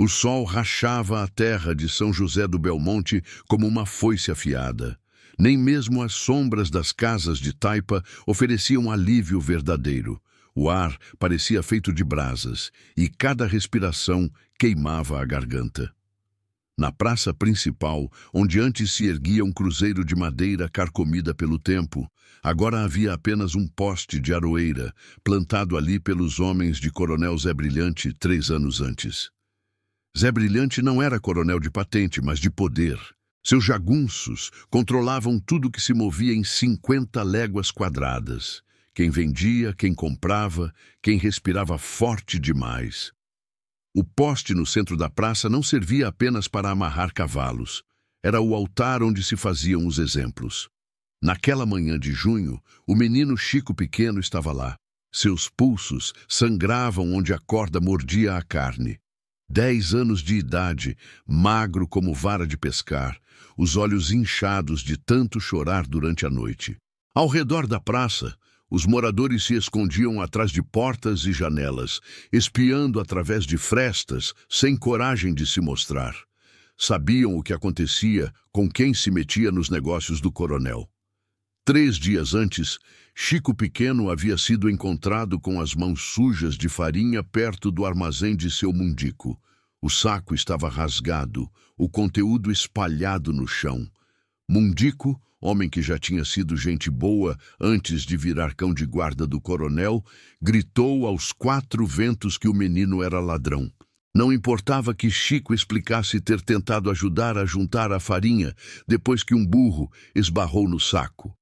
O sol rachava a terra de São José do Belmonte como uma foice afiada. Nem mesmo as sombras das casas de taipa ofereciam alívio verdadeiro. O ar parecia feito de brasas, e cada respiração queimava a garganta. Na praça principal, onde antes se erguia um cruzeiro de madeira carcomida pelo tempo, agora havia apenas um poste de aroeira, plantado ali pelos homens de Coronel Zé Brilhante 3 anos antes. Zé Brilhante não era coronel de patente, mas de poder. Seus jagunços controlavam tudo que se movia em 50 léguas quadradas. Quem vendia, quem comprava, quem respirava forte demais. O poste no centro da praça não servia apenas para amarrar cavalos. Era o altar onde se faziam os exemplos. Naquela manhã de junho, o menino Chico Pequeno estava lá. Seus pulsos sangravam onde a corda mordia a carne. 10 anos de idade, magro como vara de pescar, os olhos inchados de tanto chorar durante a noite. Ao redor da praça, os moradores se escondiam atrás de portas e janelas, espiando através de frestas, sem coragem de se mostrar. Sabiam o que acontecia com quem se metia nos negócios do coronel. 3 dias antes, Chico Pequeno havia sido encontrado com as mãos sujas de farinha perto do armazém de seu mundico. O saco estava rasgado, o conteúdo espalhado no chão. Mundico, homem que já tinha sido gente boa antes de virar cão de guarda do coronel, gritou aos 4 ventos que o menino era ladrão. Não importava que Chico explicasse ter tentado ajudar a juntar a farinha depois que um burro esbarrou no saco.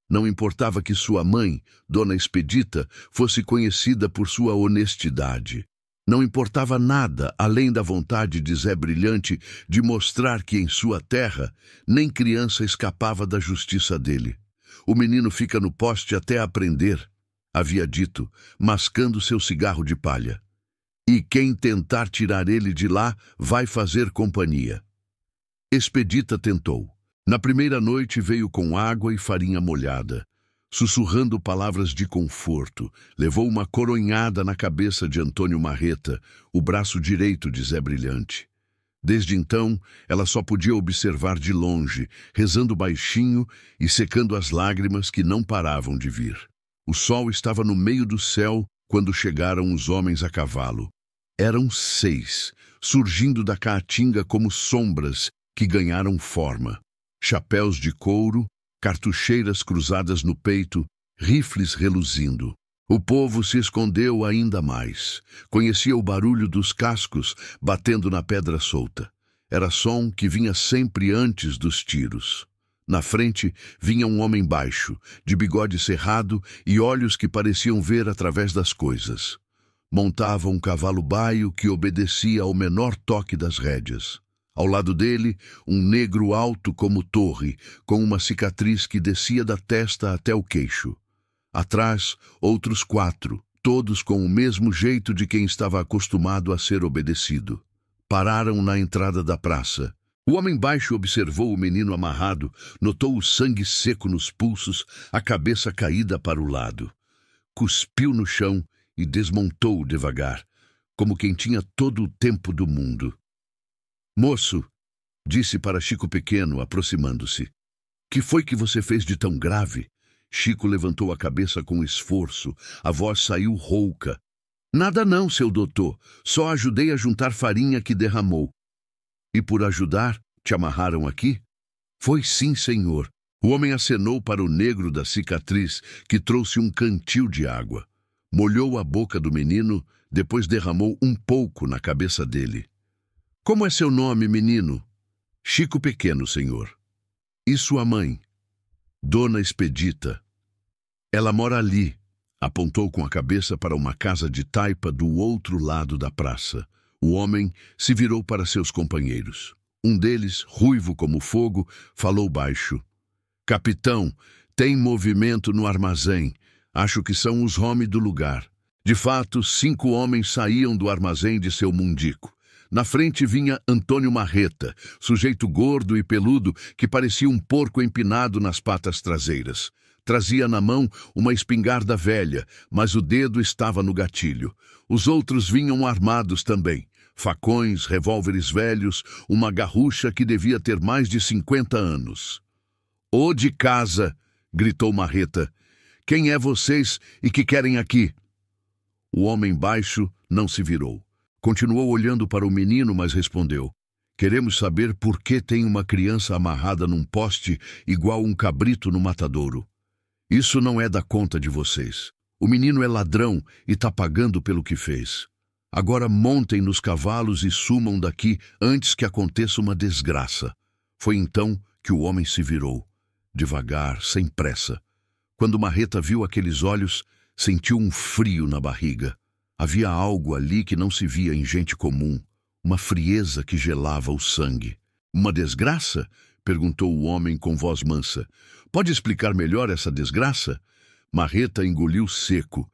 Não importava que sua mãe, Dona Expedita, fosse conhecida por sua honestidade. Não importava nada além da vontade de Zé Brilhante de mostrar que em sua terra nem criança escapava da justiça dele. O menino fica no poste até aprender, havia dito, mascando seu cigarro de palha. E quem tentar tirar ele de lá vai fazer companhia. Expedita tentou. Na primeira noite veio com água e farinha molhada. Sussurrando palavras de conforto, levou uma coronhada na cabeça de Antônio Marreta, o braço direito de Zé Brilhante. Desde então, ela só podia observar de longe, rezando baixinho e secando as lágrimas que não paravam de vir. O sol estava no meio do céu quando chegaram os homens a cavalo. Eram 6, surgindo da caatinga como sombras que ganharam forma. Chapéus de couro, cartucheiras cruzadas no peito, rifles reluzindo. O povo se escondeu ainda mais. Conhecia o barulho dos cascos batendo na pedra solta. Era som que vinha sempre antes dos tiros. Na frente vinha um homem baixo, de bigode cerrado e olhos que pareciam ver através das coisas. Montava um cavalo baio que obedecia ao menor toque das rédeas. Ao lado dele, um negro alto como torre, com uma cicatriz que descia da testa até o queixo. Atrás, outros 4, todos com o mesmo jeito de quem estava acostumado a ser obedecido. Pararam na entrada da praça. O homem baixo observou o menino amarrado, notou o sangue seco nos pulsos, a cabeça caída para o lado. Cuspiu no chão e desmontou devagar, como quem tinha todo o tempo do mundo. "Moço", disse para Chico Pequeno, aproximando-se. "Que foi que você fez de tão grave?" Chico levantou a cabeça com esforço. A voz saiu rouca. "Nada não, seu doutor. Só ajudei a juntar farinha que derramou." "E por ajudar, te amarraram aqui?" "Foi sim, senhor." O homem acenou para o negro da cicatriz, que trouxe um cantil de água. Molhou a boca do menino, depois derramou um pouco na cabeça dele. "Como é seu nome, menino?" "Chico Pequeno, senhor." "E sua mãe?" "Dona Expedita." "Ela mora ali." Apontou com a cabeça para uma casa de taipa do outro lado da praça. O homem se virou para seus companheiros. Um deles, ruivo como fogo, falou baixo. "Capitão, tem movimento no armazém. Acho que são os homens do lugar." De fato, 5 homens saíam do armazém de seu mundico. Na frente vinha Antônio Marreta, sujeito gordo e peludo que parecia um porco empinado nas patas traseiras. Trazia na mão uma espingarda velha, mas o dedo estava no gatilho. Os outros vinham armados também. facões, revólveres velhos, uma garrucha que devia ter mais de 50 anos. "Ô de casa!" gritou Marreta. "Quem é vocês e que querem aqui?" O homem baixo não se virou. Continuou olhando para o menino, mas respondeu: "Queremos saber por que tem uma criança amarrada num poste igual um cabrito no matadouro. Isso não é da conta de vocês. O menino é ladrão e está pagando pelo que fez. Agora montem nos cavalos e sumam daqui antes que aconteça uma desgraça." Foi então que o homem se virou, devagar, sem pressa. Quando Marreta viu aqueles olhos, sentiu um frio na barriga. Havia algo ali que não se via em gente comum, uma frieza que gelava o sangue. "Uma desgraça?" perguntou o homem com voz mansa. "Pode explicar melhor essa desgraça?" Marreta engoliu seco.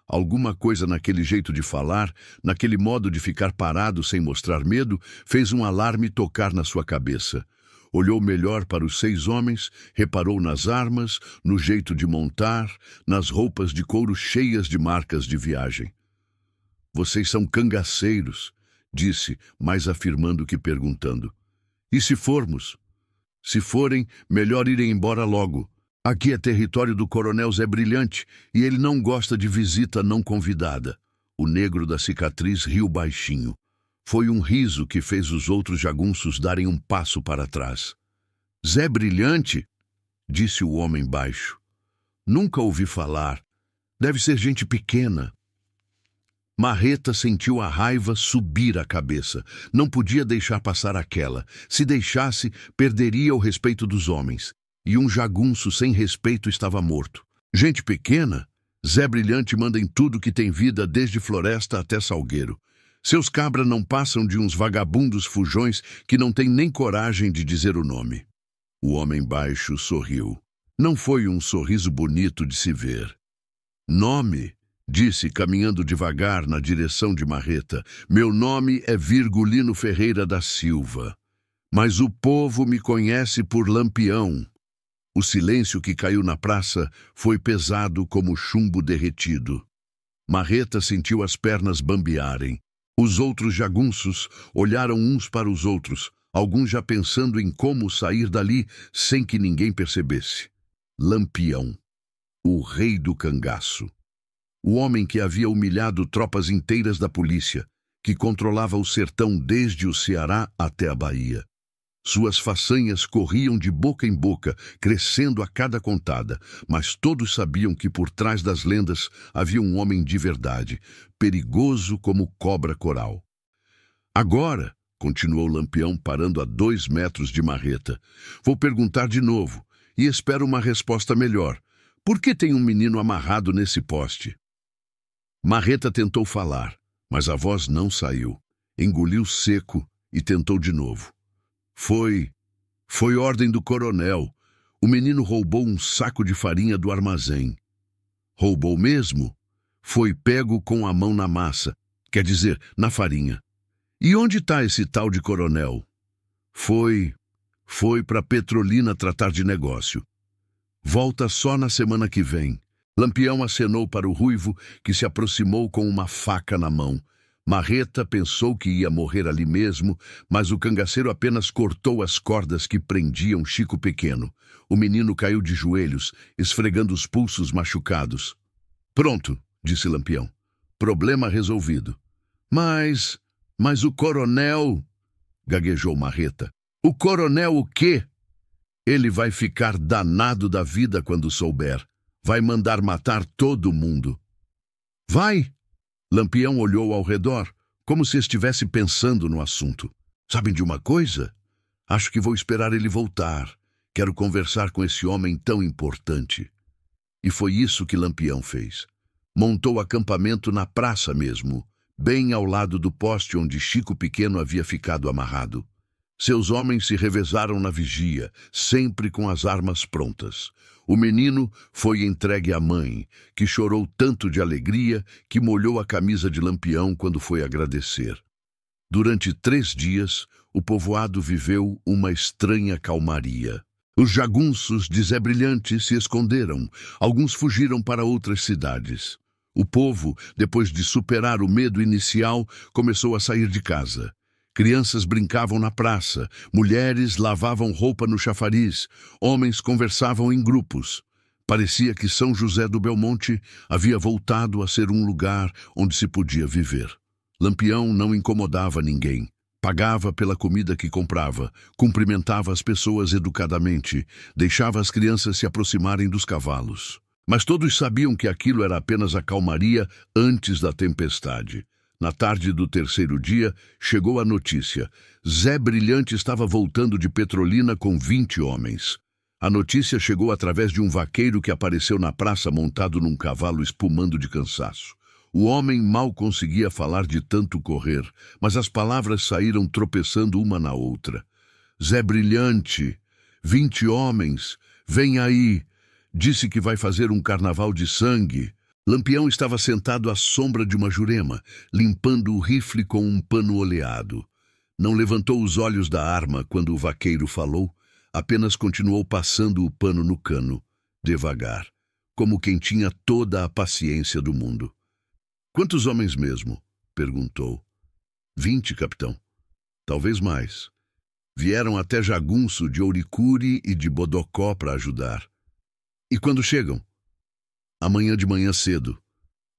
Alguma coisa naquele jeito de falar, naquele modo de ficar parado sem mostrar medo, fez um alarme tocar na sua cabeça. Olhou melhor para os 6 homens, reparou nas armas, no jeito de montar, nas roupas de couro cheias de marcas de viagem. "Vocês são cangaceiros", disse, mais afirmando que perguntando. "E se formos?" "Se forem, melhor irem embora logo. Aqui é território do Coronel Zé Brilhante e ele não gosta de visita não convidada." O negro da cicatriz riu baixinho. Foi um riso que fez os outros jagunços darem um passo para trás. "Zé Brilhante?" disse o homem baixo. "Nunca ouvi falar. Deve ser gente pequena." Marreta sentiu a raiva subir a cabeça. Não podia deixar passar aquela. Se deixasse, perderia o respeito dos homens. E um jagunço sem respeito estava morto. "Gente pequena? Zé Brilhante manda em tudo que tem vida, desde floresta até salgueiro. Seus cabras não passam de uns vagabundos fujões que não têm nem coragem de dizer o nome." O homem baixo sorriu. Não foi um sorriso bonito de se ver. "Nome?" disse, caminhando devagar na direção de Marreta. "Meu nome é Virgulino Ferreira da Silva. Mas o povo me conhece por Lampião." O silêncio que caiu na praça foi pesado como chumbo derretido. Marreta sentiu as pernas bambearem. Os outros jagunços olharam uns para os outros, alguns já pensando em como sair dali sem que ninguém percebesse. Lampião, o rei do cangaço. O homem que havia humilhado tropas inteiras da polícia, que controlava o sertão desde o Ceará até a Bahia. Suas façanhas corriam de boca em boca, crescendo a cada contada, mas todos sabiam que por trás das lendas havia um homem de verdade, perigoso como cobra coral. "Agora", continuou Lampião, parando a 2 metros de Marreta, "vou perguntar de novo, e espero uma resposta melhor. Por que tem um menino amarrado nesse poste?" Marreta tentou falar, mas a voz não saiu. Engoliu seco e tentou de novo. Foi ordem do coronel. O menino roubou um saco de farinha do armazém." "Roubou mesmo?" "Foi pego com a mão na massa, quer dizer, na farinha." "E onde está esse tal de coronel?" Foi para Petrolina tratar de negócio. Volta só na semana que vem." Lampião acenou para o ruivo, que se aproximou com uma faca na mão. Marreta pensou que ia morrer ali mesmo, mas o cangaceiro apenas cortou as cordas que prendiam Chico Pequeno. O menino caiu de joelhos, esfregando os pulsos machucados. "Pronto", disse Lampião. "Problema resolvido." Mas o coronel..." gaguejou Marreta. "O coronel o quê?" "Ele vai ficar danado da vida quando souber. Vai mandar matar todo mundo." "Vai?" Lampião olhou ao redor, como se estivesse pensando no assunto. "Sabem de uma coisa? Acho que vou esperar ele voltar. Quero conversar com esse homem tão importante." E foi isso que Lampião fez. Montou acampamento na praça mesmo, bem ao lado do poste onde Chico Pequeno havia ficado amarrado. Seus homens se revezaram na vigia, sempre com as armas prontas. O menino foi entregue à mãe, que chorou tanto de alegria que molhou a camisa de Lampião quando foi agradecer. Durante 3 dias, o povoado viveu uma estranha calmaria. Os jagunços de Zé Brilhante se esconderam, alguns fugiram para outras cidades. O povo, depois de superar o medo inicial, começou a sair de casa. Crianças brincavam na praça, mulheres lavavam roupa no chafariz, homens conversavam em grupos. Parecia que São José do Belmonte havia voltado a ser um lugar onde se podia viver. Lampião não incomodava ninguém. Pagava pela comida que comprava, cumprimentava as pessoas educadamente, deixava as crianças se aproximarem dos cavalos. Mas todos sabiam que aquilo era apenas a calmaria antes da tempestade. Na tarde do terceiro dia, chegou a notícia. Zé Brilhante estava voltando de Petrolina com 20 homens. A notícia chegou através de um vaqueiro que apareceu na praça montado num cavalo espumando de cansaço. O homem mal conseguia falar de tanto correr, mas as palavras saíram tropeçando uma na outra. Zé Brilhante, 20 homens, vem aí, disse que vai fazer um carnaval de sangue. Lampião estava sentado à sombra de uma jurema, limpando o rifle com um pano oleado. Não levantou os olhos da arma quando o vaqueiro falou, apenas continuou passando o pano no cano, devagar, como quem tinha toda a paciência do mundo. "Quantos homens mesmo?" perguntou. 20, capitão. Talvez mais. Vieram até Jagunço, de Ouricuri e de Bodocó para ajudar. E quando chegam? Amanhã de manhã cedo.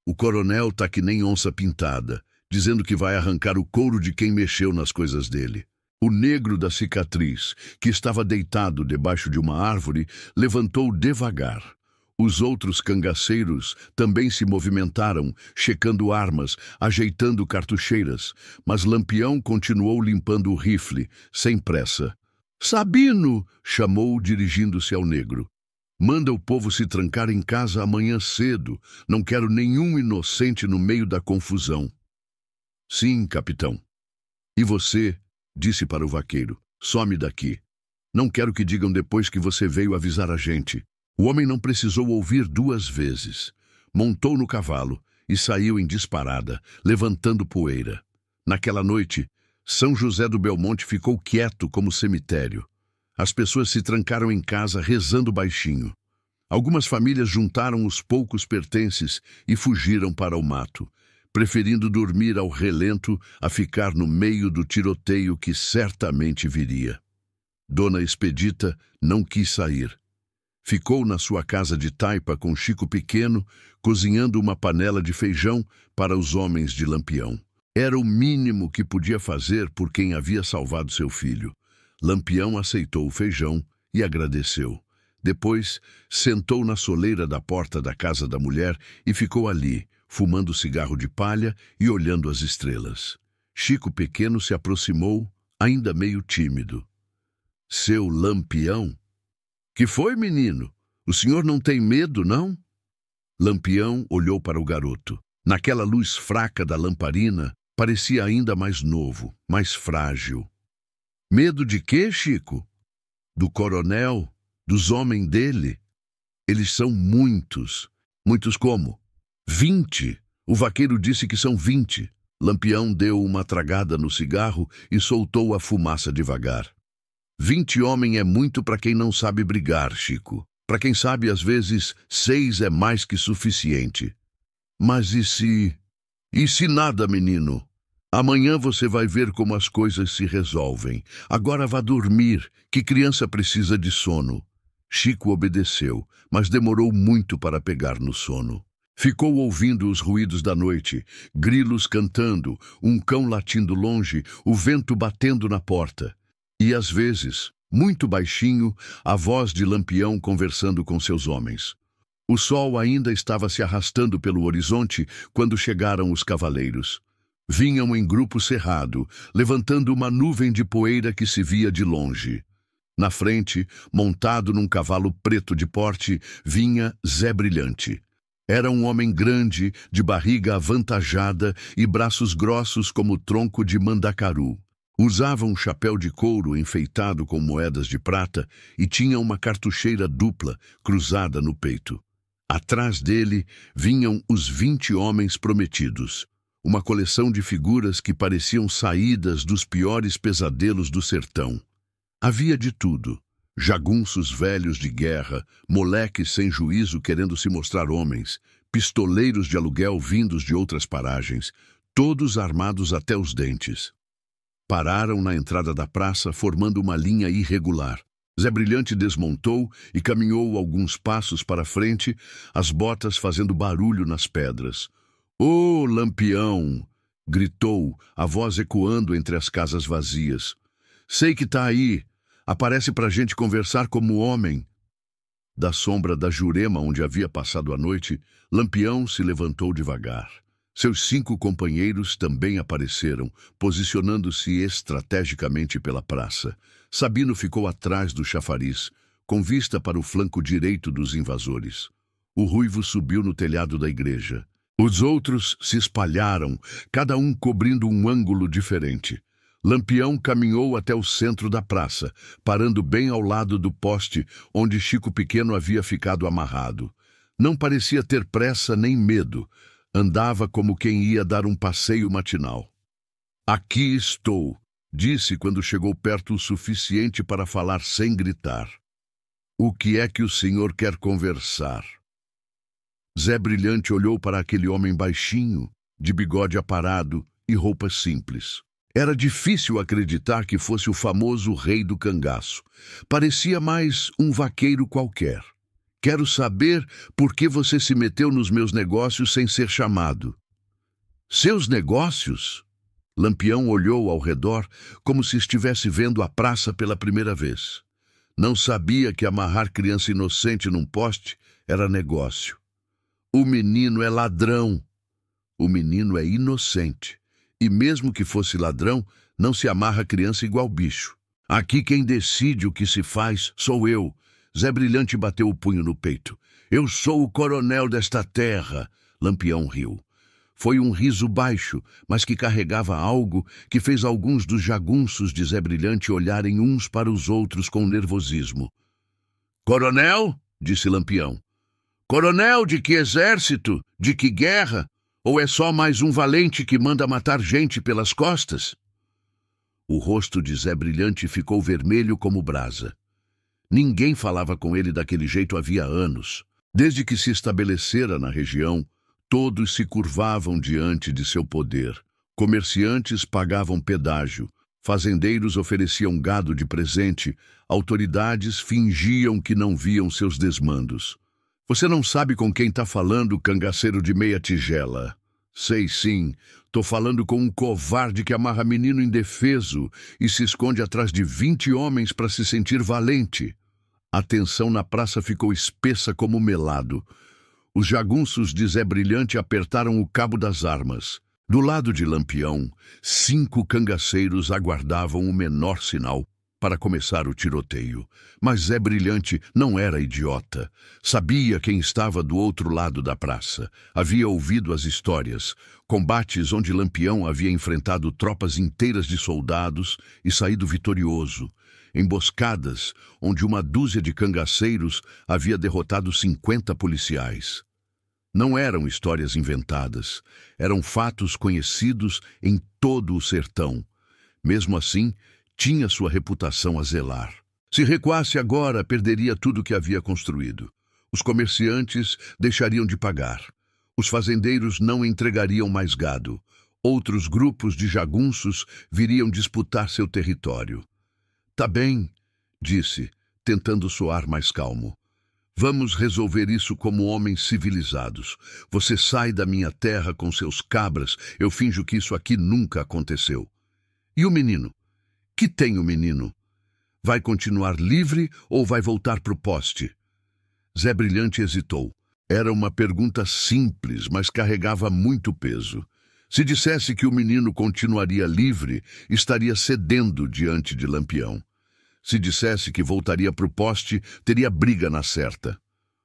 O coronel tá que nem onça pintada, dizendo que vai arrancar o couro de quem mexeu nas coisas dele. O negro da cicatriz, que estava deitado debaixo de uma árvore, levantou devagar. Os outros cangaceiros também se movimentaram, checando armas, ajeitando cartucheiras, mas Lampião continuou limpando o rifle, sem pressa. "Sabino!" chamou, dirigindo-se ao negro. "Manda o povo se trancar em casa amanhã cedo. Não quero nenhum inocente no meio da confusão." "Sim, capitão." "E você?" disse para o vaqueiro. "Some daqui. Não quero que digam depois que você veio avisar a gente." O homem não precisou ouvir 2 vezes. Montou no cavalo e saiu em disparada, levantando poeira. Naquela noite, São José do Belmonte ficou quieto como cemitério. As pessoas se trancaram em casa rezando baixinho. Algumas famílias juntaram os poucos pertences e fugiram para o mato, preferindo dormir ao relento a ficar no meio do tiroteio que certamente viria. Dona Expedita não quis sair. Ficou na sua casa de taipa com Chico Pequeno, cozinhando uma panela de feijão para os homens de Lampião. Era o mínimo que podia fazer por quem havia salvado seu filho. Lampião aceitou o feijão e agradeceu. Depois, sentou na soleira da porta da casa da mulher e ficou ali, fumando cigarro de palha e olhando as estrelas. Chico Pequeno se aproximou, ainda meio tímido. "Seu Lampião? Que foi, menino? O senhor não tem medo, não?" Lampião olhou para o garoto. Naquela luz fraca da lamparina, parecia ainda mais novo, mais frágil. "Medo de quê, Chico?" "Do coronel, dos homens dele. Eles são muitos." "Muitos como?" 20. O vaqueiro disse que são 20. Lampião deu uma tragada no cigarro e soltou a fumaça devagar. 20 homens é muito para quem não sabe brigar, Chico. Para quem sabe, às vezes, 6 é mais que suficiente." "Mas e se... E se nada, menino? Amanhã você vai ver como as coisas se resolvem. Agora vá dormir, que criança precisa de sono." Chico obedeceu, mas demorou muito para pegar no sono. Ficou ouvindo os ruídos da noite, grilos cantando, um cão latindo longe, o vento batendo na porta. E às vezes, muito baixinho, a voz de Lampião conversando com seus homens. O sol ainda estava se arrastando pelo horizonte quando chegaram os cavaleiros. Vinham em grupo cerrado, levantando uma nuvem de poeira que se via de longe. Na frente, montado num cavalo preto de porte, vinha Zé Brilhante. Era um homem grande, de barriga avantajada e braços grossos como o tronco de mandacaru. Usava um chapéu de couro enfeitado com moedas de prata e tinha uma cartucheira dupla cruzada no peito. Atrás dele vinham os 20 homens prometidos, uma coleção de figuras que pareciam saídas dos piores pesadelos do sertão. Havia de tudo: jagunços velhos de guerra, moleques sem juízo querendo se mostrar homens, pistoleiros de aluguel vindos de outras paragens, todos armados até os dentes. Pararam na entrada da praça, formando uma linha irregular. Zé Brilhante desmontou e caminhou alguns passos para frente, as botas fazendo barulho nas pedras. "Ô, Lampião!" gritou, a voz ecoando entre as casas vazias. "Sei que tá aí. Aparece pra gente conversar como homem." Da sombra da jurema onde havia passado a noite, Lampião se levantou devagar. Seus 5 companheiros também apareceram, posicionando-se estrategicamente pela praça. Sabino ficou atrás do chafariz, com vista para o flanco direito dos invasores. O ruivo subiu no telhado da igreja. Os outros se espalharam, cada um cobrindo um ângulo diferente. Lampião caminhou até o centro da praça, parando bem ao lado do poste onde Chico Pequeno havia ficado amarrado. Não parecia ter pressa nem medo. Andava como quem ia dar um passeio matinal. "Aqui estou", disse quando chegou perto o suficiente para falar sem gritar. "O que é que o senhor quer conversar?" Zé Brilhante olhou para aquele homem baixinho, de bigode aparado e roupas simples. Era difícil acreditar que fosse o famoso rei do cangaço. Parecia mais um vaqueiro qualquer. "Quero saber por que você se meteu nos meus negócios sem ser chamado." "Seus negócios?" Lampião olhou ao redor como se estivesse vendo a praça pela primeira vez. Não sabia que amarrar criança inocente num poste era negócio. "O menino é ladrão." "O menino é inocente. E mesmo que fosse ladrão, não se amarra criança igual bicho. Aqui quem decide o que se faz sou eu." Zé Brilhante bateu o punho no peito. "Eu sou o coronel desta terra." Lampião riu. Foi um riso baixo, mas que carregava algo que fez alguns dos jagunços de Zé Brilhante olharem uns para os outros com nervosismo. "Coronel?" disse Lampião. "Coronel de que exército? De que guerra? Ou é só mais um valente que manda matar gente pelas costas?" O rosto de Zé Brilhante ficou vermelho como brasa. Ninguém falava com ele daquele jeito havia anos. Desde que se estabelecera na região, todos se curvavam diante de seu poder. Comerciantes pagavam pedágio, fazendeiros ofereciam gado de presente, autoridades fingiam que não viam seus desmandos. "Você não sabe com quem está falando, cangaceiro de meia tigela." "Sei sim, tô falando com um covarde que amarra menino indefeso e se esconde atrás de 20 homens para se sentir valente." A tensão na praça ficou espessa como melado. Os jagunços de Zé Brilhante apertaram o cabo das armas. Do lado de Lampião, 5 cangaceiros aguardavam o menor sinal para começar o tiroteio. Mas Zé Brilhante não era idiota. Sabia quem estava do outro lado da praça. Havia ouvido as histórias, combates onde Lampião havia enfrentado tropas inteiras de soldados e saído vitorioso. Emboscadas onde uma dúzia de cangaceiros havia derrotado 50 policiais. Não eram histórias inventadas, eram fatos conhecidos em todo o sertão. Mesmo assim, tinha sua reputação a zelar. Se recuasse agora, perderia tudo que havia construído. Os comerciantes deixariam de pagar. Os fazendeiros não entregariam mais gado. Outros grupos de jagunços viriam disputar seu território. "Tá bem", disse, tentando soar mais calmo. "Vamos resolver isso como homens civilizados. Você sai da minha terra com seus cabras, eu finjo que isso aqui nunca aconteceu." "E o menino? Que tem o menino? Vai continuar livre ou vai voltar pro poste?" Zé Brilhante hesitou. Era uma pergunta simples, mas carregava muito peso. Se dissesse que o menino continuaria livre, estaria cedendo diante de Lampião. Se dissesse que voltaria para o poste, teria briga na certa.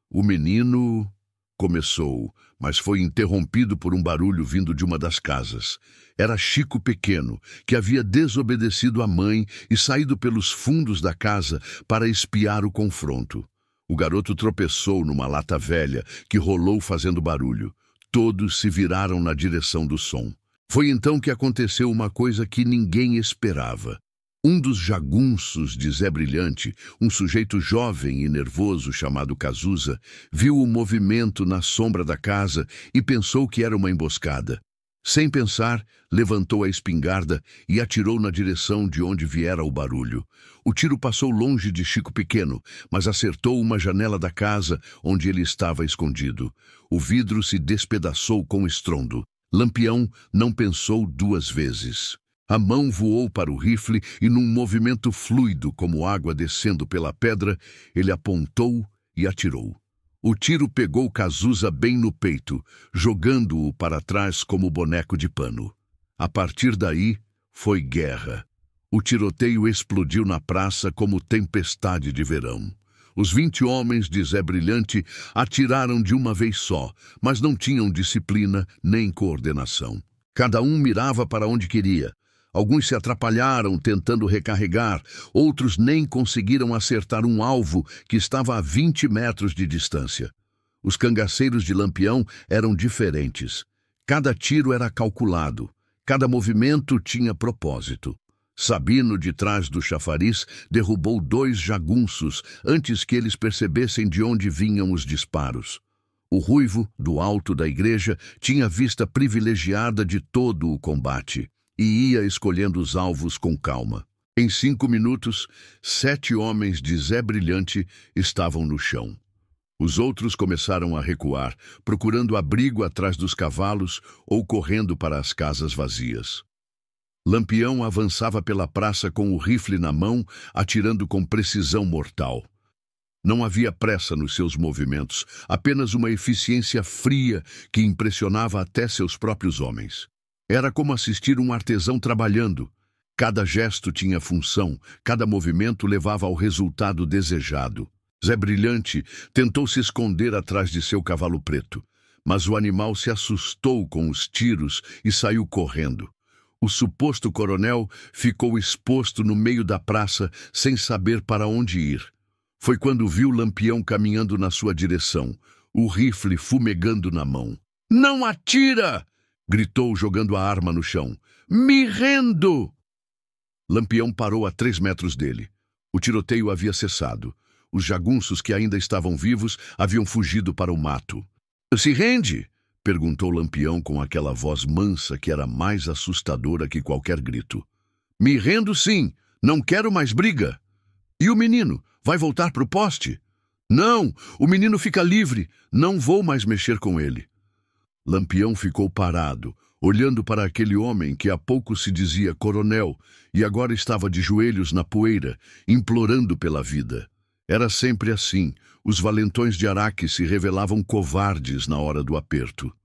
"O menino..." começou, mas foi interrompido por um barulho vindo de uma das casas. Era Chico Pequeno, que havia desobedecido à mãe e saído pelos fundos da casa para espiar o confronto. O garoto tropeçou numa lata velha, que rolou fazendo barulho. Todos se viraram na direção do som. Foi então que aconteceu uma coisa que ninguém esperava. Um dos jagunços de Zé Brilhante, um sujeito jovem e nervoso chamado Cazuza, viu o movimento na sombra da casa e pensou que era uma emboscada. Sem pensar, levantou a espingarda e atirou na direção de onde viera o barulho. O tiro passou longe de Chico Pequeno, mas acertou uma janela da casa onde ele estava escondido. O vidro se despedaçou com estrondo. Lampião não pensou duas vezes. A mão voou para o rifle e, num movimento fluido como água descendo pela pedra, ele apontou e atirou. O tiro pegou Cazuza bem no peito, jogando-o para trás como boneco de pano. A partir daí, foi guerra. O tiroteio explodiu na praça como tempestade de verão. Os 20 homens de Zé Brilhante atiraram de uma vez só, mas não tinham disciplina nem coordenação. Cada um mirava para onde queria. Alguns se atrapalharam tentando recarregar, outros nem conseguiram acertar um alvo que estava a 20 metros de distância. Os cangaceiros de Lampião eram diferentes. Cada tiro era calculado, cada movimento tinha propósito. Sabino, de trás do chafariz, derrubou 2 jagunços antes que eles percebessem de onde vinham os disparos. O ruivo, do alto da igreja, tinha vista privilegiada de todo o combate e ia escolhendo os alvos com calma. Em 5 minutos, 7 homens de Zé Brilhante estavam no chão. Os outros começaram a recuar, procurando abrigo atrás dos cavalos ou correndo para as casas vazias. Lampião avançava pela praça com o rifle na mão, atirando com precisão mortal. Não havia pressa nos seus movimentos, apenas uma eficiência fria que impressionava até seus próprios homens. Era como assistir um artesão trabalhando. Cada gesto tinha função, cada movimento levava ao resultado desejado. Zé Brilhante tentou se esconder atrás de seu cavalo preto, mas o animal se assustou com os tiros e saiu correndo. O suposto coronel ficou exposto no meio da praça sem saber para onde ir. Foi quando viu Lampião caminhando na sua direção, o rifle fumegando na mão. "Não atira!" gritou, jogando a arma no chão. "Me rendo!" Lampião parou a 3 metros dele. O tiroteio havia cessado. Os jagunços que ainda estavam vivos haviam fugido para o mato. "Se rende?" perguntou Lampião com aquela voz mansa que era mais assustadora que qualquer grito. "Me rendo sim, não quero mais briga." "E o menino? Vai voltar para o poste?" "Não, o menino fica livre, não vou mais mexer com ele." Lampião ficou parado, olhando para aquele homem que há pouco se dizia coronel e agora estava de joelhos na poeira, implorando pela vida. Era sempre assim, os valentões de Araque se revelavam covardes na hora do aperto.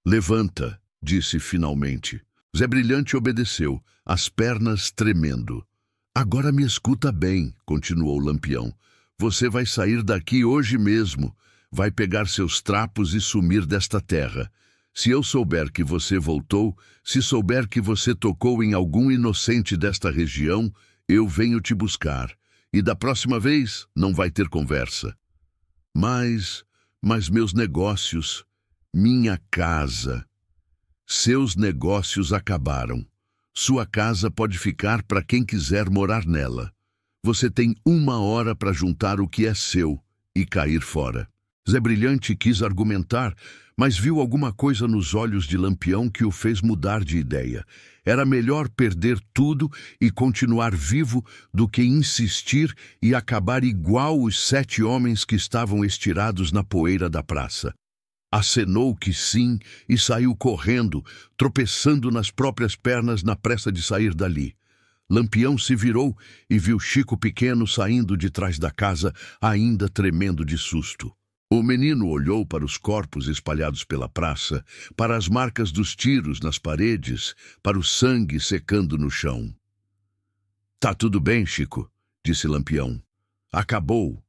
"Levanta", disse finalmente. Zé Brilhante obedeceu, as pernas tremendo. "Agora me escuta bem", continuou Lampião. "Você vai sair daqui hoje mesmo, vai pegar seus trapos e sumir desta terra. Se eu souber que você voltou, se souber que você tocou em algum inocente desta região, eu venho te buscar. E da próxima vez não vai ter conversa. Mas meus negócios, minha casa. Seus negócios acabaram. Sua casa pode ficar para quem quiser morar nela. Você tem 1 hora para juntar o que é seu e cair fora." Zé Brilhante quis argumentar, mas viu alguma coisa nos olhos de Lampião que o fez mudar de ideia. Era melhor perder tudo e continuar vivo do que insistir e acabar igual os 7 homens que estavam estirados na poeira da praça. Acenou que sim e saiu correndo, tropeçando nas próprias pernas na pressa de sair dali. Lampião se virou e viu Chico Pequeno saindo de trás da casa, ainda tremendo de susto. O menino olhou para os corpos espalhados pela praça, para as marcas dos tiros nas paredes, para o sangue secando no chão. "Tá tudo bem, Chico", disse Lampião. "Acabou."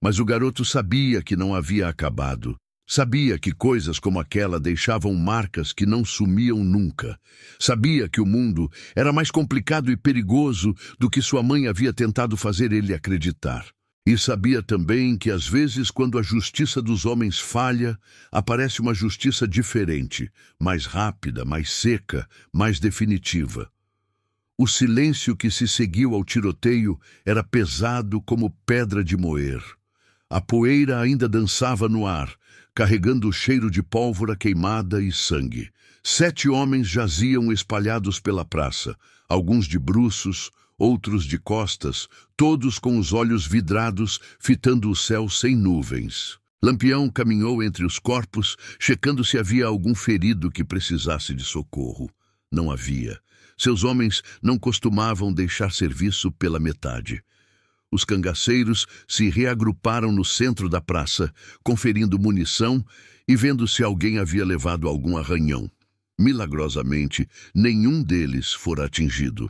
Mas o garoto sabia que não havia acabado. Sabia que coisas como aquela deixavam marcas que não sumiam nunca. Sabia que o mundo era mais complicado e perigoso do que sua mãe havia tentado fazer ele acreditar. E sabia também que, às vezes, quando a justiça dos homens falha, aparece uma justiça diferente, mais rápida, mais seca, mais definitiva. O silêncio que se seguiu ao tiroteio era pesado como pedra de moer. A poeira ainda dançava no ar, carregando o cheiro de pólvora queimada e sangue. 7 homens jaziam espalhados pela praça, alguns de bruços, outros de costas, todos com os olhos vidrados, fitando o céu sem nuvens. Lampião caminhou entre os corpos, checando se havia algum ferido que precisasse de socorro. Não havia. Seus homens não costumavam deixar serviço pela metade. Os cangaceiros se reagruparam no centro da praça, conferindo munição e vendo se alguém havia levado algum arranhão. Milagrosamente, nenhum deles fora atingido.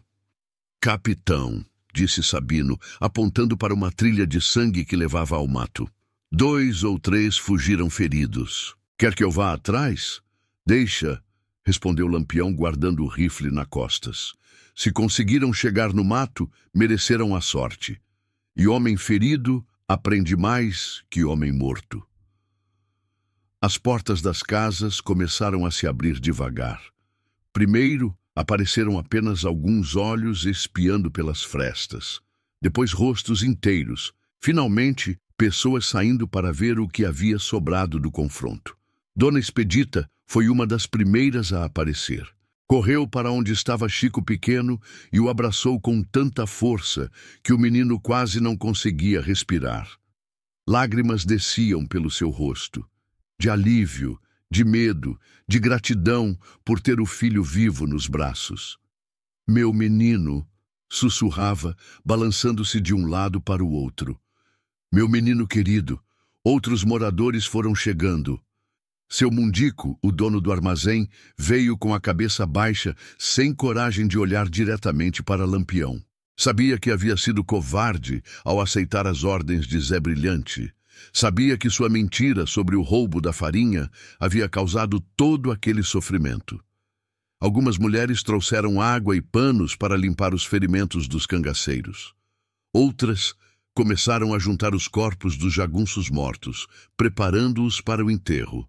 "Capitão", disse Sabino, apontando para uma trilha de sangue que levava ao mato. 2 ou 3 fugiram feridos. "Quer que eu vá atrás?" "Deixa", respondeu Lampião, guardando o rifle nas costas. Se conseguiram chegar no mato, mereceram a sorte. E homem ferido aprende mais que homem morto. As portas das casas começaram a se abrir devagar. Primeiro, apareceram apenas alguns olhos espiando pelas frestas. Depois, rostos inteiros. Finalmente, pessoas saindo para ver o que havia sobrado do confronto. Dona Expedita foi uma das primeiras a aparecer. Correu para onde estava Chico Pequeno e o abraçou com tanta força que o menino quase não conseguia respirar. Lágrimas desciam pelo seu rosto, de alívio, de medo, de gratidão por ter o filho vivo nos braços. "Meu menino", sussurrava, balançando-se de um lado para o outro. "Meu menino querido." Outros moradores foram chegando. Seu mundico, o dono do armazém, veio com a cabeça baixa, sem coragem de olhar diretamente para Lampião. Sabia que havia sido covarde ao aceitar as ordens de Zé Brilhante. Sabia que sua mentira sobre o roubo da farinha havia causado todo aquele sofrimento. Algumas mulheres trouxeram água e panos para limpar os ferimentos dos cangaceiros. Outras começaram a juntar os corpos dos jagunços mortos, preparando-os para o enterro.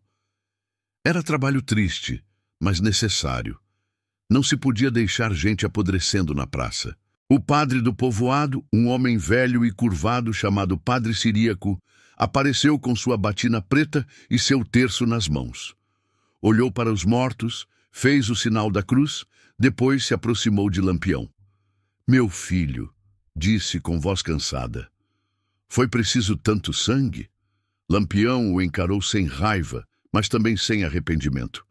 Era trabalho triste, mas necessário. Não se podia deixar gente apodrecendo na praça. O padre do povoado, um homem velho e curvado chamado Padre Ciríaco, apareceu com sua batina preta e seu terço nas mãos. Olhou para os mortos, fez o sinal da cruz, depois se aproximou de Lampião. "Meu filho", disse com voz cansada. "Foi preciso tanto sangue?" Lampião o encarou sem raiva, mas também sem arrependimento.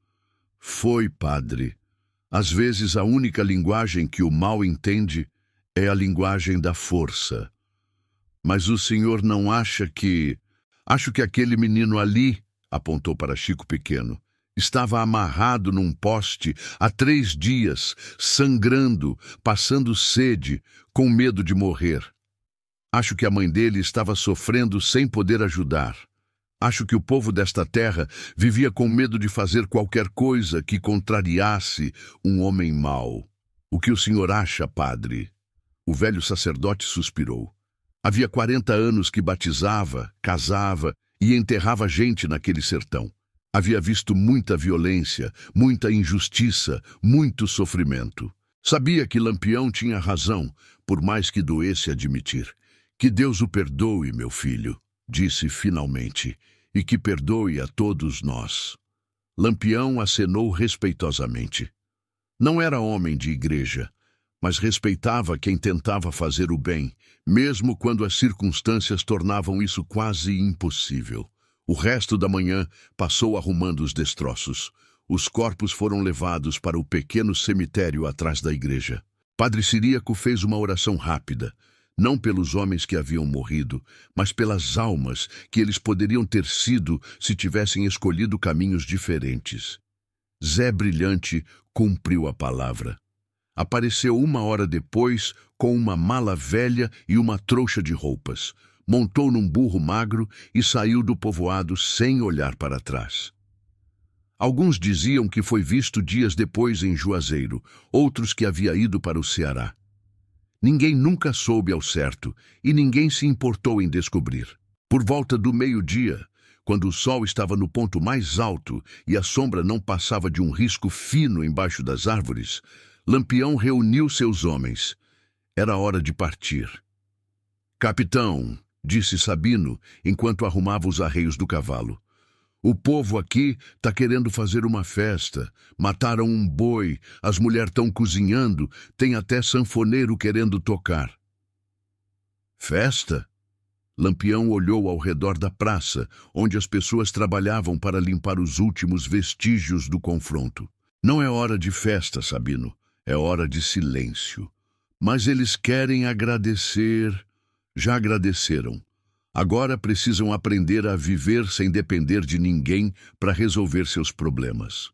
"Foi, padre. Às vezes a única linguagem que o mal entende é a linguagem da força. Mas o senhor não acha que... Acho que aquele menino ali", apontou para Chico Pequeno, "estava amarrado num poste há 3 dias, sangrando, passando sede, com medo de morrer. Acho que a mãe dele estava sofrendo sem poder ajudar. Acho que o povo desta terra vivia com medo de fazer qualquer coisa que contrariasse um homem mau. O que o senhor acha, padre?" O velho sacerdote suspirou. Havia 40 anos que batizava, casava e enterrava gente naquele sertão. Havia visto muita violência, muita injustiça, muito sofrimento. Sabia que Lampião tinha razão, por mais que doesse admitir. "Que Deus o perdoe, meu filho", disse finalmente, "e que perdoe a todos nós." Lampião acenou respeitosamente. Não era homem de igreja, mas respeitava quem tentava fazer o bem, mesmo quando as circunstâncias tornavam isso quase impossível. O resto da manhã passou arrumando os destroços. Os corpos foram levados para o pequeno cemitério atrás da igreja. Padre Ciríaco fez uma oração rápida, não pelos homens que haviam morrido, mas pelas almas que eles poderiam ter sido se tivessem escolhido caminhos diferentes. Zé Brilhante cumpriu a palavra. Apareceu 1 hora depois com uma mala velha e uma trouxa de roupas. Montou num burro magro e saiu do povoado sem olhar para trás. Alguns diziam que foi visto dias depois em Juazeiro, outros que havia ido para o Ceará. Ninguém nunca soube ao certo e ninguém se importou em descobrir. Por volta do meio-dia, quando o sol estava no ponto mais alto e a sombra não passava de um risco fino embaixo das árvores, Lampião reuniu seus homens. Era hora de partir. "Capitão", disse Sabino, enquanto arrumava os arreios do cavalo, "o povo aqui tá querendo fazer uma festa. Mataram um boi, as mulheres estão cozinhando, tem até sanfoneiro querendo tocar." "Festa?" Lampião olhou ao redor da praça, onde as pessoas trabalhavam para limpar os últimos vestígios do confronto. "Não é hora de festa, Sabino. É hora de silêncio. Mas eles querem agradecer. Já agradeceram. Agora precisam aprender a viver sem depender de ninguém para resolver seus problemas."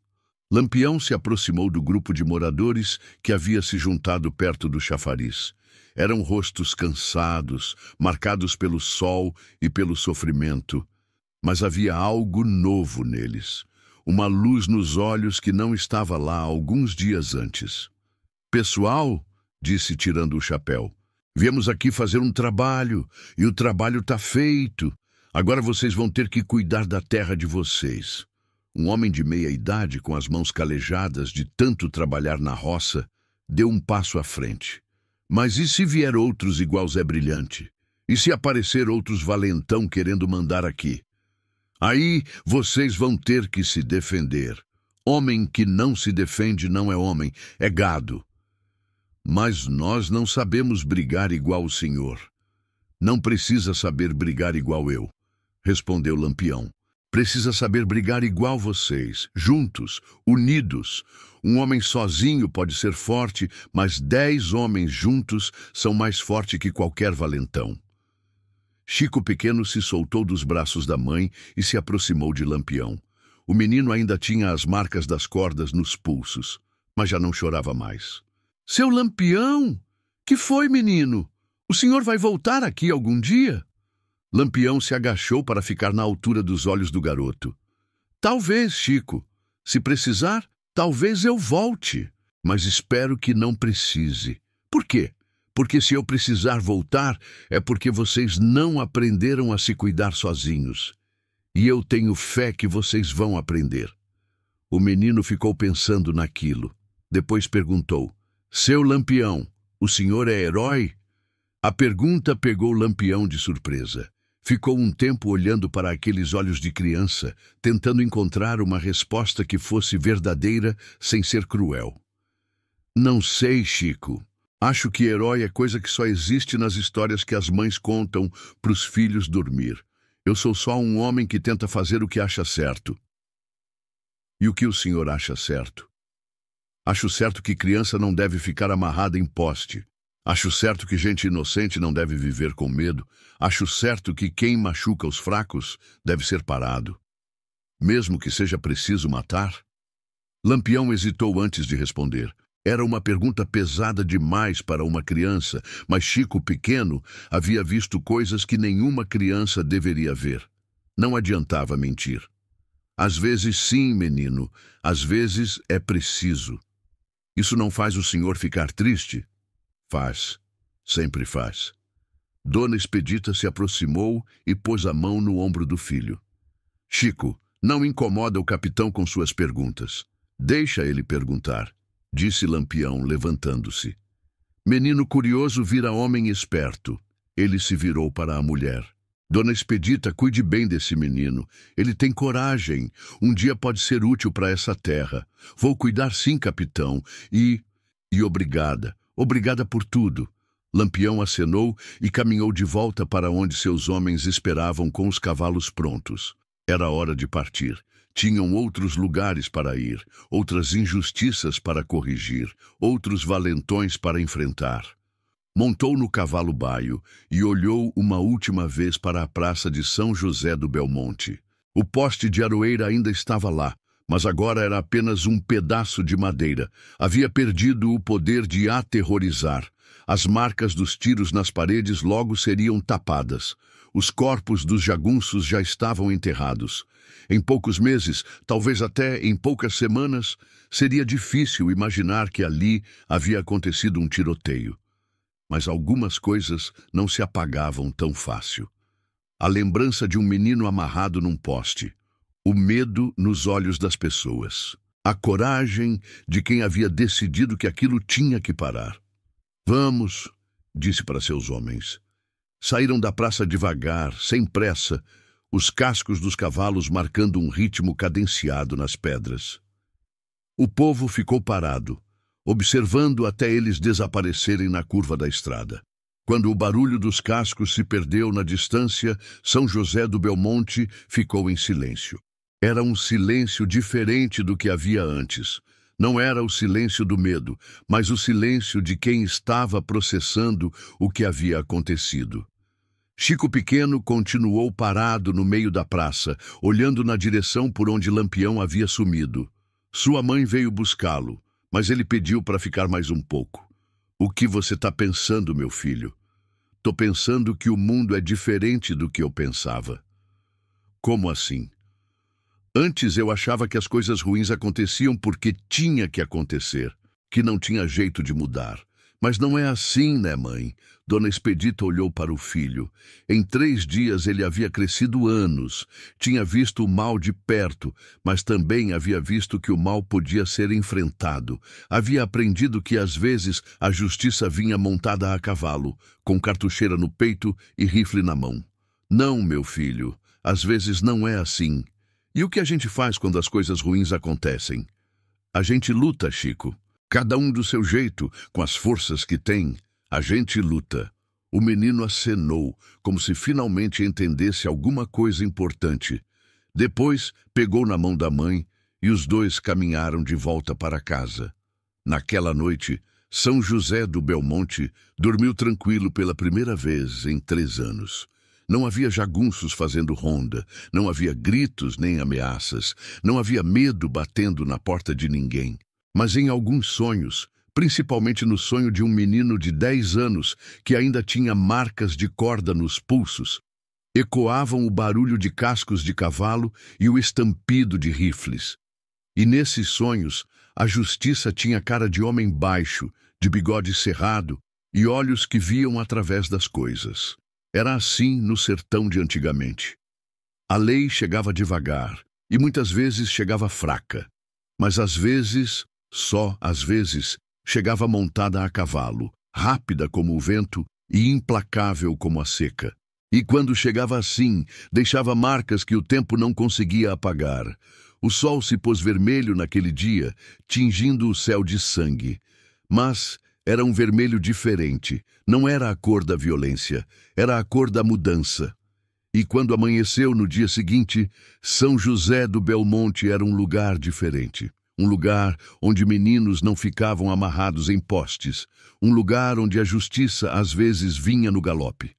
Lampião se aproximou do grupo de moradores que havia se juntado perto do chafariz. Eram rostos cansados, marcados pelo sol e pelo sofrimento. Mas havia algo novo neles. Uma luz nos olhos que não estava lá alguns dias antes. "Pessoal", disse tirando o chapéu, "viemos aqui fazer um trabalho, e o trabalho está feito. Agora vocês vão ter que cuidar da terra de vocês." Um homem de meia idade, com as mãos calejadas de tanto trabalhar na roça, deu um passo à frente. "Mas e se vier outros igual Zé Brilhante? E se aparecer outros valentão querendo mandar aqui? Aí vocês vão ter que se defender. Homem que não se defende não é homem, é gado." "Mas nós não sabemos brigar igual o senhor." "Não precisa saber brigar igual eu", respondeu Lampião. "Precisa saber brigar igual vocês, juntos, unidos. Um homem sozinho pode ser forte, mas 10 homens juntos são mais fortes que qualquer valentão." Chico Pequeno se soltou dos braços da mãe e se aproximou de Lampião. O menino ainda tinha as marcas das cordas nos pulsos, mas já não chorava mais. "Seu Lampião! Que foi, menino? O senhor vai voltar aqui algum dia?" Lampião se agachou para ficar na altura dos olhos do garoto. "Talvez, Chico. Se precisar, talvez eu volte. Mas espero que não precise." "Por quê?" "Porque se eu precisar voltar, é porque vocês não aprenderam a se cuidar sozinhos. E eu tenho fé que vocês vão aprender." O menino ficou pensando naquilo. Depois perguntou: "Seu Lampião, o senhor é herói?" A pergunta pegou Lampião de surpresa. Ficou um tempo olhando para aqueles olhos de criança, tentando encontrar uma resposta que fosse verdadeira sem ser cruel. "Não sei, Chico. Acho que herói é coisa que só existe nas histórias que as mães contam para os filhos dormir. Eu sou só um homem que tenta fazer o que acha certo." "E o que o senhor acha certo?" "Acho certo que criança não deve ficar amarrada em poste. Acho certo que gente inocente não deve viver com medo. Acho certo que quem machuca os fracos deve ser parado, mesmo que seja preciso matar." Lampião hesitou antes de responder. Era uma pergunta pesada demais para uma criança, mas Chico Pequeno havia visto coisas que nenhuma criança deveria ver. Não adiantava mentir. "Às vezes sim, menino. Às vezes é preciso." "Isso não faz o senhor ficar triste?" "Faz. Sempre faz." Dona Expedita se aproximou e pôs a mão no ombro do filho. "Chico, não incomoda o capitão com suas perguntas. Deixa ele perguntar", disse Lampião, levantando-se. Menino curioso vira homem esperto. Ele se virou para a mulher. "Dona Expedita, cuide bem desse menino. Ele tem coragem. Um dia pode ser útil para essa terra. Vou cuidar sim, capitão. E obrigada. Obrigada por tudo." Lampião acenou e caminhou de volta para onde seus homens esperavam com os cavalos prontos. Era hora de partir. Tinham outros lugares para ir, outras injustiças para corrigir, outros valentões para enfrentar. Montou no cavalo baio e olhou uma última vez para a praça de São José do Belmonte. O poste de aroeira ainda estava lá, mas agora era apenas um pedaço de madeira. Havia perdido o poder de aterrorizar. As marcas dos tiros nas paredes logo seriam tapadas. Os corpos dos jagunços já estavam enterrados. Em poucos meses, talvez até em poucas semanas, seria difícil imaginar que ali havia acontecido um tiroteio. Mas algumas coisas não se apagavam tão fácil. A lembrança de um menino amarrado num poste. O medo nos olhos das pessoas. A coragem de quem havia decidido que aquilo tinha que parar. Vamos, disse para seus homens. Saíram da praça devagar, sem pressa, os cascos dos cavalos marcando um ritmo cadenciado nas pedras. O povo ficou parado, observando até eles desaparecerem na curva da estrada. Quando o barulho dos cascos se perdeu na distância, São José do Belmonte ficou em silêncio. Era um silêncio diferente do que havia antes. Não era o silêncio do medo, mas o silêncio de quem estava processando o que havia acontecido. Chico Pequeno continuou parado no meio da praça, olhando na direção por onde Lampião havia sumido. Sua mãe veio buscá-lo, mas ele pediu para ficar mais um pouco. O que você está pensando, meu filho? Tô pensando que o mundo é diferente do que eu pensava. Como assim? Antes eu achava que as coisas ruins aconteciam porque tinha que acontecer, que não tinha jeito de mudar. Mas não é assim, né, mãe? Dona Expedita olhou para o filho. Em 3 dias ele havia crescido anos. Tinha visto o mal de perto, mas também havia visto que o mal podia ser enfrentado. Havia aprendido que às vezes a justiça vinha montada a cavalo, com cartucheira no peito e rifle na mão. Não, meu filho, às vezes não é assim. E o que a gente faz quando as coisas ruins acontecem? A gente luta, Chico. Cada um do seu jeito, com as forças que tem, a gente luta. O menino acenou, como se finalmente entendesse alguma coisa importante. Depois, pegou na mão da mãe e os dois caminharam de volta para casa. Naquela noite, São José do Belmonte dormiu tranquilo pela primeira vez em 3 anos. Não havia jagunços fazendo ronda, não havia gritos nem ameaças, não havia medo batendo na porta de ninguém. Mas em alguns sonhos, principalmente no sonho de um menino de 10 anos que ainda tinha marcas de corda nos pulsos, ecoavam o barulho de cascos de cavalo e o estampido de rifles. E nesses sonhos, a justiça tinha cara de homem baixo, de bigode cerrado e olhos que viam através das coisas. Era assim no sertão de antigamente. A lei chegava devagar e muitas vezes chegava fraca, mas às vezes, só às vezes, chegava montada a cavalo, rápida como o vento e implacável como a seca. E quando chegava assim, deixava marcas que o tempo não conseguia apagar. O sol se pôs vermelho naquele dia, tingindo o céu de sangue. Mas era um vermelho diferente, não era a cor da violência, era a cor da mudança. E quando amanheceu no dia seguinte, São José do Belmonte era um lugar diferente. Um lugar onde meninos não ficavam amarrados em postes. Um lugar onde a justiça às vezes vinha no galope.